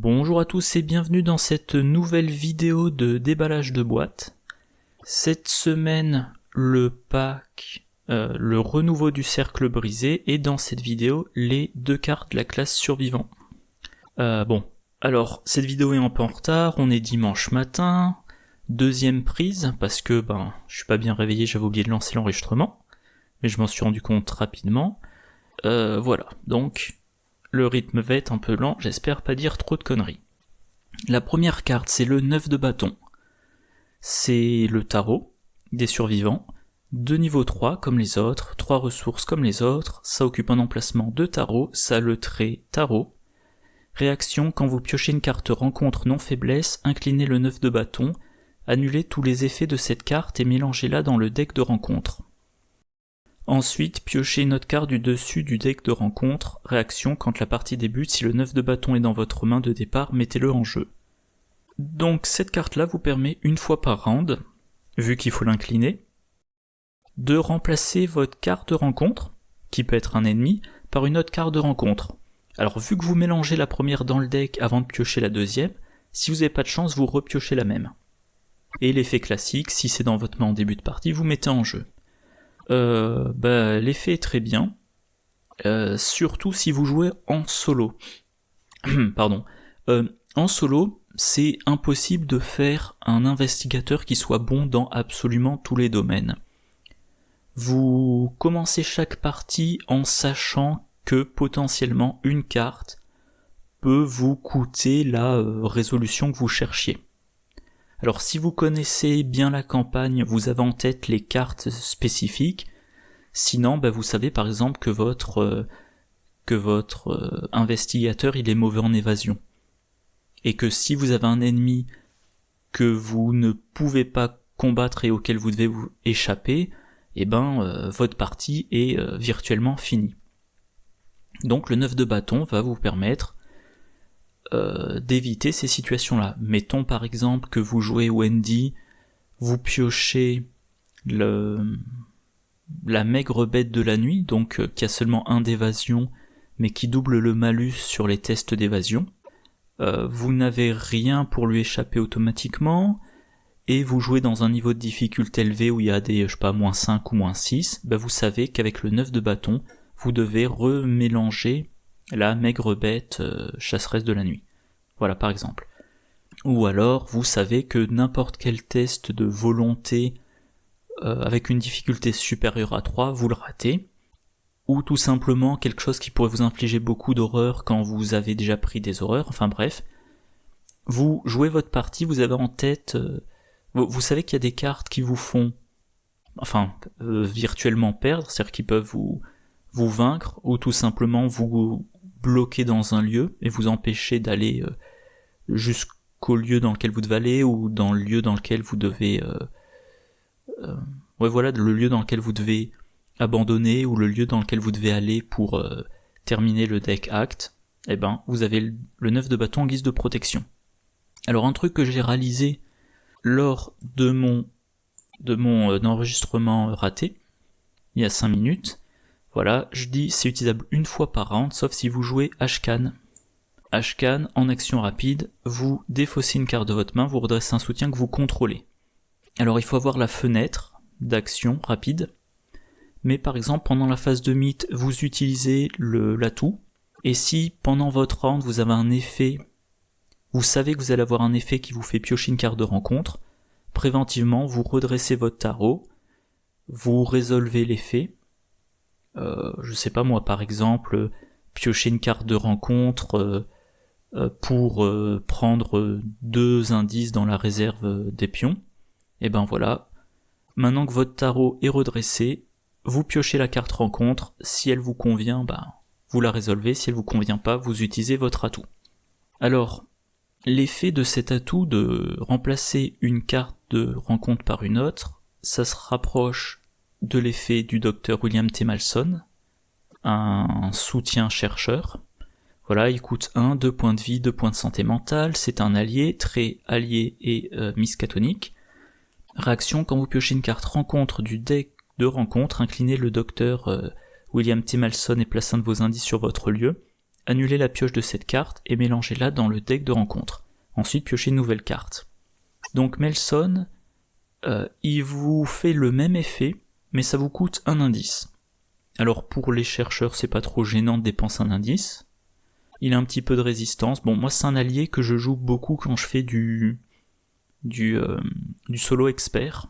Bonjour à tous et bienvenue dans cette nouvelle vidéo de déballage de boîtes. Cette semaine, le pack, le renouveau du cercle brisé, et dans cette vidéo, les deux cartes de la classe survivant. Alors cette vidéo est un peu en retard, on est dimanche matin, deuxième prise, parce que je suis pas bien réveillé, j'avais oublié de lancer l'enregistrement, mais je m'en suis rendu compte rapidement. Voilà, donc le rythme va être un peu lent, j'espère pas dire trop de conneries. La première carte, c'est le 9 de bâton. C'est le tarot des survivants, de niveau 3 comme les autres, 3 ressources comme les autres, ça occupe un emplacement de tarot, ça a le trait tarot. Réaction, quand vous piochez une carte rencontre non faiblesse, inclinez le 9 de bâton, annulez tous les effets de cette carte et mélangez-la dans le deck de rencontre. Ensuite, piochez une autre carte du dessus du deck de rencontre. Réaction, quand la partie débute, si le 9 de bâton est dans votre main de départ, mettez-le en jeu. Donc cette carte-là vous permet une fois par round, vu qu'il faut l'incliner, de remplacer votre carte de rencontre, qui peut être un ennemi, par une autre carte de rencontre. Alors vu que vous mélangez la première dans le deck avant de piocher la deuxième, si vous n'avez pas de chance, vous repiochez la même. Et l'effet classique, si c'est dans votre main en début de partie, vous mettez en jeu. L'effet est très bien, surtout si vous jouez en solo. Pardon. En solo, c'est impossible de faire un investigateur qui soit bon dans absolument tous les domaines. Vous commencez chaque partie en sachant que potentiellement une carte peut vous coûter la résolution que vous cherchiez. Alors si vous connaissez bien la campagne, vous avez en tête les cartes spécifiques, sinon vous savez par exemple que votre investigateur il est mauvais en évasion. Et que si vous avez un ennemi que vous ne pouvez pas combattre et auquel vous devez vous échapper, votre partie est virtuellement finie. Donc le 9 de bâton va vous permettre d'éviter ces situations-là. Mettons par exemple que vous jouez Wendy, vous piochez la maigre bête de la nuit, donc qui a seulement 1 d'évasion, mais qui double le malus sur les tests d'évasion. Vous n'avez rien pour lui échapper automatiquement, et vous jouez dans un niveau de difficulté élevé où il y a des, moins 5 ou moins 6, vous savez qu'avec le 9 de bâton, vous devez remélanger la maigre bête chasseresse de la nuit. Voilà par exemple. Ou alors, vous savez que n'importe quel test de volonté avec une difficulté supérieure à 3, vous le ratez. Ou tout simplement quelque chose qui pourrait vous infliger beaucoup d'horreur quand vous avez déjà pris des horreurs, enfin bref. Vous jouez votre partie, vous avez en tête... vous savez qu'il y a des cartes qui vous font... virtuellement perdre, c'est-à-dire qu'ils peuvent vous vaincre, ou tout simplement vous bloquer dans un lieu, et vous empêcher d'aller jusqu'au lieu dans lequel vous devez aller, ou dans le lieu dans lequel vous devez... le lieu dans lequel vous devez abandonner, ou le lieu dans lequel vous devez aller pour terminer le deck act, vous avez le 9 de bâton en guise de protection. Alors un truc que j'ai réalisé lors de mon enregistrement raté, il y a 5 minutes, voilà, je dis c'est utilisable une fois par round, sauf si vous jouez Ashcan. Ashcan, en action rapide, vous défaussez une carte de votre main, vous redressez un soutien que vous contrôlez. Alors il faut avoir la fenêtre d'action rapide, mais par exemple pendant la phase de mythe, vous utilisez l'atout, et si pendant votre round vous avez un effet, vous savez que vous allez avoir un effet qui vous fait piocher une carte de rencontre, préventivement vous redressez votre tarot, vous résolvez l'effet, je sais pas moi par exemple, piocher une carte de rencontre pour prendre 2 indices dans la réserve des pions, voilà, maintenant que votre tarot est redressé, vous piochez la carte rencontre, si elle vous convient, vous la résolvez, si elle vous convient pas, vous utilisez votre atout. Alors, l'effet de cet atout de remplacer une carte de rencontre par une autre, ça se rapproche de l'effet du docteur William T. Malson, un soutien chercheur. Voilà, il coûte 1, 2 points de vie, 2 points de santé mentale, c'est un allié, trait allié et miscatonique. Réaction, quand vous piochez une carte rencontre du deck de rencontre, inclinez le docteur William T. Malson et placez un de vos indices sur votre lieu, annulez la pioche de cette carte et mélangez-la dans le deck de rencontre. Ensuite, piochez une nouvelle carte. Donc Melson, il vous fait le même effet, mais ça vous coûte un indice. Alors pour les chercheurs, c'est pas trop gênant de dépenser un indice. Il a un petit peu de résistance. Bon, moi c'est un allié que je joue beaucoup quand je fais du solo expert.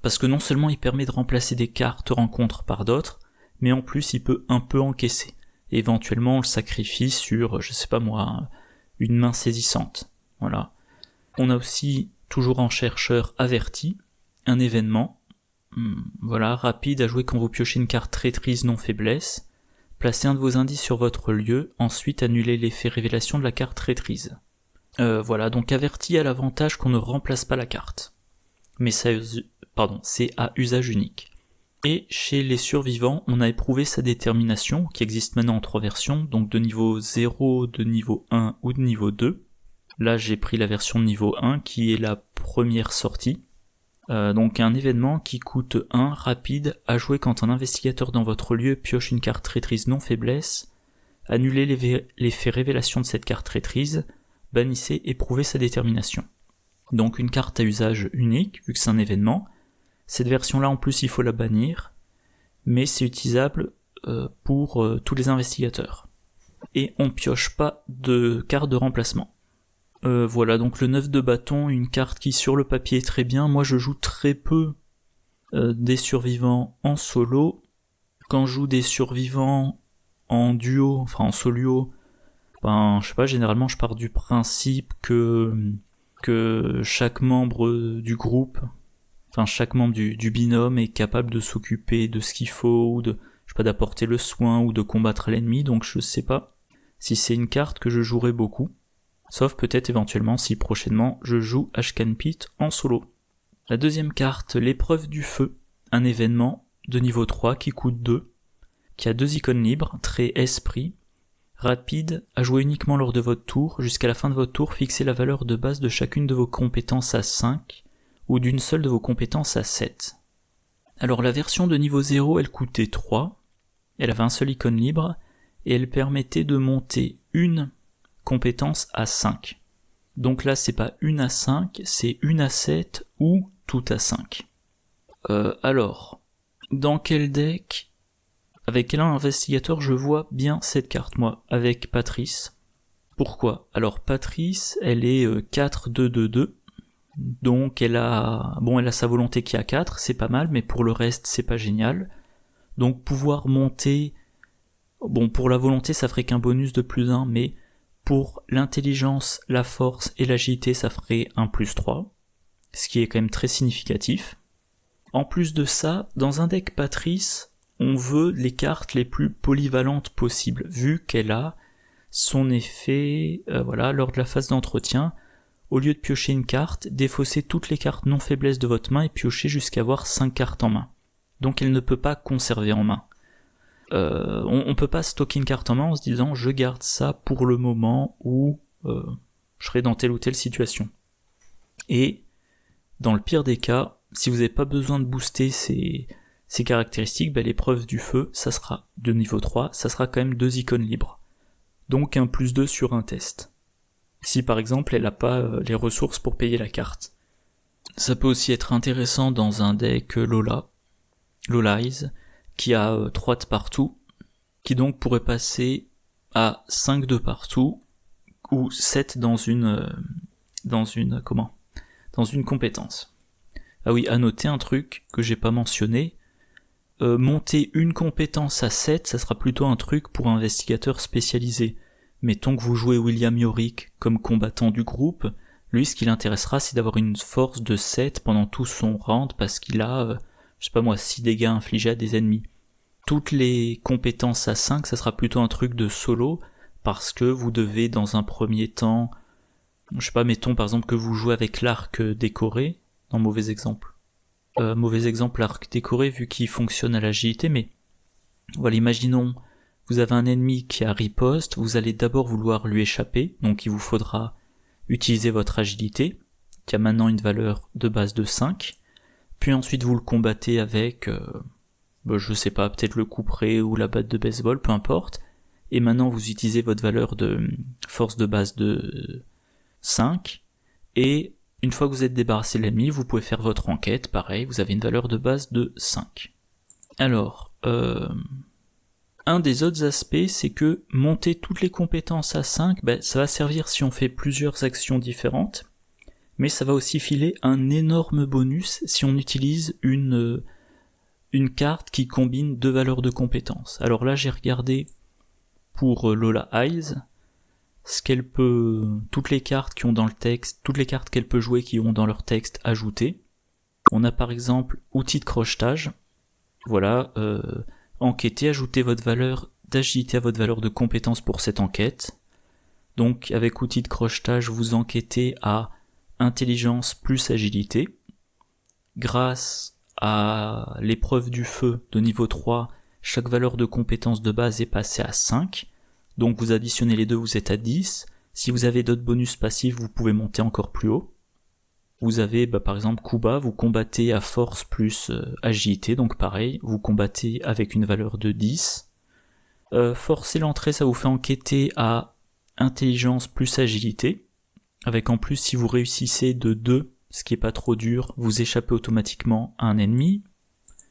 Parce que non seulement il permet de remplacer des cartes rencontres par d'autres, mais en plus il peut un peu encaisser. Et éventuellement on le sacrifie sur, je sais pas moi, une main saisissante. Voilà. On a aussi, toujours en chercheur averti, un événement. Voilà, rapide à jouer quand vous piochez une carte traîtrise non faiblesse. Placez un de vos indices sur votre lieu, ensuite annulez l'effet révélation de la carte traîtrise. Voilà, donc averti a l'avantage qu'on ne remplace pas la carte. Mais c'est à usage unique. Et chez les survivants, on a éprouvé sa détermination, qui existe maintenant en 3 versions, donc de niveau 0, de niveau 1 ou de niveau 2. Là j'ai pris la version de niveau 1 qui est la première sortie. Donc un événement qui coûte 1, rapide, à jouer quand un investigateur dans votre lieu pioche une carte traîtrise non faiblesse, annulez l'effet révélation de cette carte traîtrise, bannissez et prouvez sa détermination. Donc une carte à usage unique, vu que c'est un événement. Cette version-là en plus il faut la bannir, mais c'est utilisable pour tous les investigateurs. Et on pioche pas de carte de remplacement. Voilà, donc le 9 de bâton, une carte qui sur le papier est très bien. Moi je joue très peu des survivants en solo. Quand je joue des survivants en duo, enfin en solo, je sais pas, généralement je pars du principe que chaque membre du groupe, enfin chaque membre du binôme est capable de s'occuper de ce qu'il faut, ou d'apporter le soin, ou de combattre l'ennemi, donc je sais pas si c'est une carte que je jouerai beaucoup. Sauf peut-être éventuellement si prochainement je joue Ashcan Pit en solo. La deuxième carte, l'épreuve du feu, un événement de niveau 3 qui coûte 2, qui a 2 icônes libres, trait esprit, rapide, à jouer uniquement lors de votre tour, jusqu'à la fin de votre tour, fixez la valeur de base de chacune de vos compétences à 5, ou d'une seule de vos compétences à 7. Alors la version de niveau 0, elle coûtait 3, elle avait un seul icône libre, et elle permettait de monter une compétence à 5. Donc là c'est pas une à 5, c'est une à 7 ou tout à 5. Alors, dans quel deck, avec quel investigateur je vois bien cette carte, moi, avec Patrice. Pourquoi? Alors Patrice, elle est 4-2-2-2, donc elle a sa volonté qui a 4, c'est pas mal, mais pour le reste c'est pas génial. Donc pouvoir monter, pour la volonté ça ferait qu'un bonus de plus 1, mais pour l'intelligence, la force et l'agilité, ça ferait un plus 3, ce qui est quand même très significatif. En plus de ça, dans un deck Patrice, on veut les cartes les plus polyvalentes possibles, vu qu'elle a son effet, lors de la phase d'entretien, au lieu de piocher une carte, défausser toutes les cartes non faiblesse de votre main et piocher jusqu'à avoir 5 cartes en main. Donc elle ne peut pas conserver en main. On peut pas stocker une carte en main en se disant je garde ça pour le moment où je serai dans telle ou telle situation. Et dans le pire des cas, si vous n'avez pas besoin de booster ces caractéristiques, l'épreuve du feu, ça sera de niveau 3, ça sera quand même 2 icônes libres. Donc un plus 2 sur un test. Si par exemple elle n'a pas les ressources pour payer la carte. Ça peut aussi être intéressant dans un deck Lolai's, qui a 3 de partout, qui donc pourrait passer à 5 de partout, ou 7 dans une compétence. Ah oui, à noter un truc que j'ai pas mentionné, monter une compétence à 7, ça sera plutôt un truc pour un investigateur spécialisé. Mettons que vous jouez William Yorick comme combattant du groupe, lui ce qui l'intéressera c'est d'avoir une force de 7 pendant tout son round parce qu'il a 6 dégâts infligés à des ennemis. Toutes les compétences à 5, ça sera plutôt un truc de solo, parce que vous devez dans un premier temps, mettons par exemple que vous jouez avec l'arc décoré, non, mauvais exemple, l'arc décoré vu qu'il fonctionne à l'agilité, mais voilà, imaginons, vous avez un ennemi qui a riposte, vous allez d'abord vouloir lui échapper, donc il vous faudra utiliser votre agilité, qui a maintenant une valeur de base de 5, puis ensuite vous le combattez avec, peut-être le couperet ou la batte de baseball, peu importe, et maintenant vous utilisez votre valeur de force de base de 5, et une fois que vous êtes débarrassé de l'ennemi, vous pouvez faire votre enquête, pareil, vous avez une valeur de base de 5. Alors, un des autres aspects, c'est que monter toutes les compétences à 5, ça va servir si on fait plusieurs actions différentes, mais ça va aussi filer un énorme bonus si on utilise une carte qui combine 2 valeurs de compétences. Alors là, j'ai regardé pour Lola Eyes, ce qu'elle peut, toutes les cartes qui ont dans le texte, toutes les cartes qu'elle peut jouer qui ont dans leur texte ajouté. On a par exemple outil de crochetage. Voilà, enquêter, ajoutez votre valeur d'agilité à votre valeur de compétence pour cette enquête. Donc avec outil de crochetage, vous enquêtez à intelligence plus agilité. Grâce à l'épreuve du feu de niveau 3, chaque valeur de compétence de base est passée à 5. Donc vous additionnez les deux, vous êtes à 10. Si vous avez d'autres bonus passifs, vous pouvez monter encore plus haut. Vous avez par exemple Kuba, vous combattez à force plus agilité, donc pareil, vous combattez avec une valeur de 10. Forcer l'entrée, ça vous fait enquêter à intelligence plus agilité, avec en plus si vous réussissez de 2, ce qui est pas trop dur, vous échappez automatiquement à un ennemi.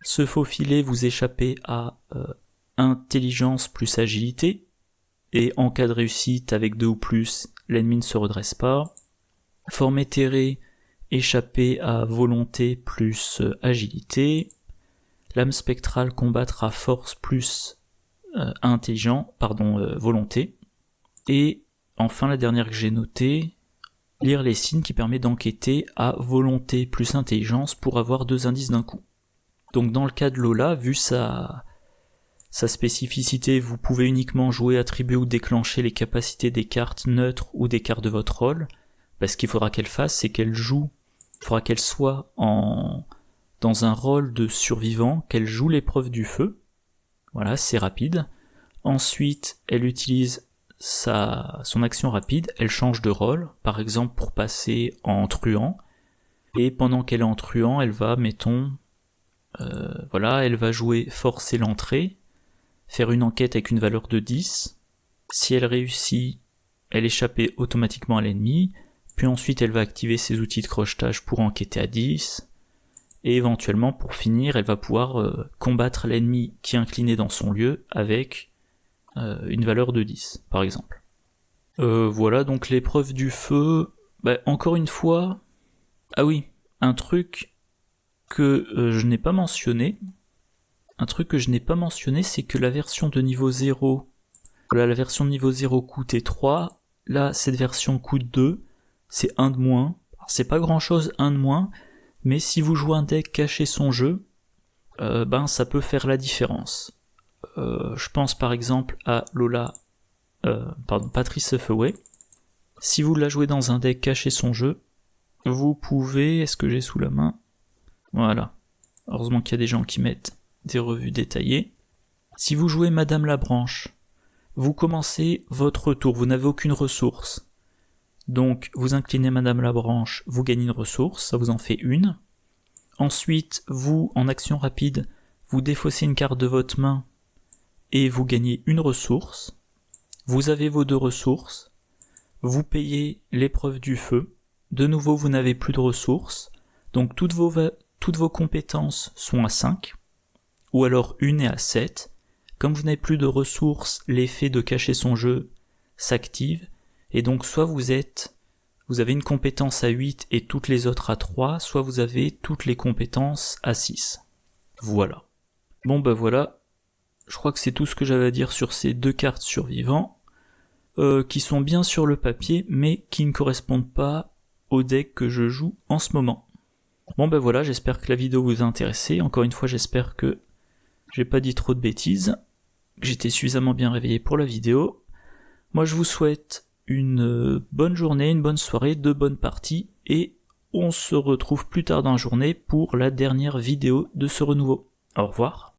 Se faufiler, vous échappez à intelligence plus agilité, et en cas de réussite avec 2 ou plus, l'ennemi ne se redresse pas. Former terré, échapper à volonté plus agilité. Lame spectrale, combattre à force plus volonté. Et enfin la dernière que j'ai notée, lire les signes qui permet d'enquêter à volonté plus intelligence pour avoir 2 indices d'un coup. Donc dans le cas de Lola, vu sa spécificité, vous pouvez uniquement jouer, attribuer ou déclencher les capacités des cartes neutres ou des cartes de votre rôle. Ce qu'il faudra qu'elle fasse, c'est qu'elle joue, il faudra qu'elle soit dans un rôle de survivant, qu'elle joue l'épreuve du feu. Voilà, c'est rapide. Ensuite, elle utilise son action rapide, elle change de rôle, par exemple pour passer en truand. Et pendant qu'elle est en truand, elle va, elle va jouer forcer l'entrée, faire une enquête avec une valeur de 10. Si elle réussit, elle échappe automatiquement à l'ennemi. Puis ensuite elle va activer ses outils de crochetage pour enquêter à 10, et éventuellement pour finir elle va pouvoir combattre l'ennemi qui est incliné dans son lieu avec une valeur de 10 par exemple. Voilà donc l'épreuve du feu, encore une fois, ah oui, un truc que je n'ai pas mentionné, c'est que la version de niveau 0, voilà, la version de niveau 0 coûtait 3, là cette version coûte 2, c'est 1 de moins. Alors, c'est pas grand chose 1 de moins, mais si vous jouez un deck caché son jeu, ça peut faire la différence. Je pense par exemple à Patrice Huffaway. Si vous la jouez dans un deck caché son jeu, vous pouvez, est-ce que j'ai sous la main? Voilà. Heureusement qu'il y a des gens qui mettent des revues détaillées. Si vous jouez Madame Labranche, vous commencez votre tour, vous n'avez aucune ressource. Donc vous inclinez Madame Labranche, vous gagnez une ressource, ça vous en fait une. Ensuite, vous, en action rapide, vous défaussez une carte de votre main et vous gagnez une ressource. Vous avez vos 2 ressources, vous payez l'épreuve du feu, de nouveau vous n'avez plus de ressources, donc toutes vos compétences sont à 5, ou alors une est à 7. Comme vous n'avez plus de ressources, l'effet de cacher son jeu s'active, et donc soit vous avez une compétence à 8 et toutes les autres à 3, soit vous avez toutes les compétences à 6. Voilà. Bon voilà, je crois que c'est tout ce que j'avais à dire sur ces 2 cartes survivants, qui sont bien sur le papier, mais qui ne correspondent pas au deck que je joue en ce moment. Bon voilà, j'espère que la vidéo vous a intéressé, encore une fois j'espère que j'ai pas dit trop de bêtises, que j'étais suffisamment bien réveillé pour la vidéo. Moi je vous souhaite une bonne journée, une bonne soirée, 2 bonnes parties, et on se retrouve plus tard dans la journée pour la dernière vidéo de ce renouveau. Au revoir.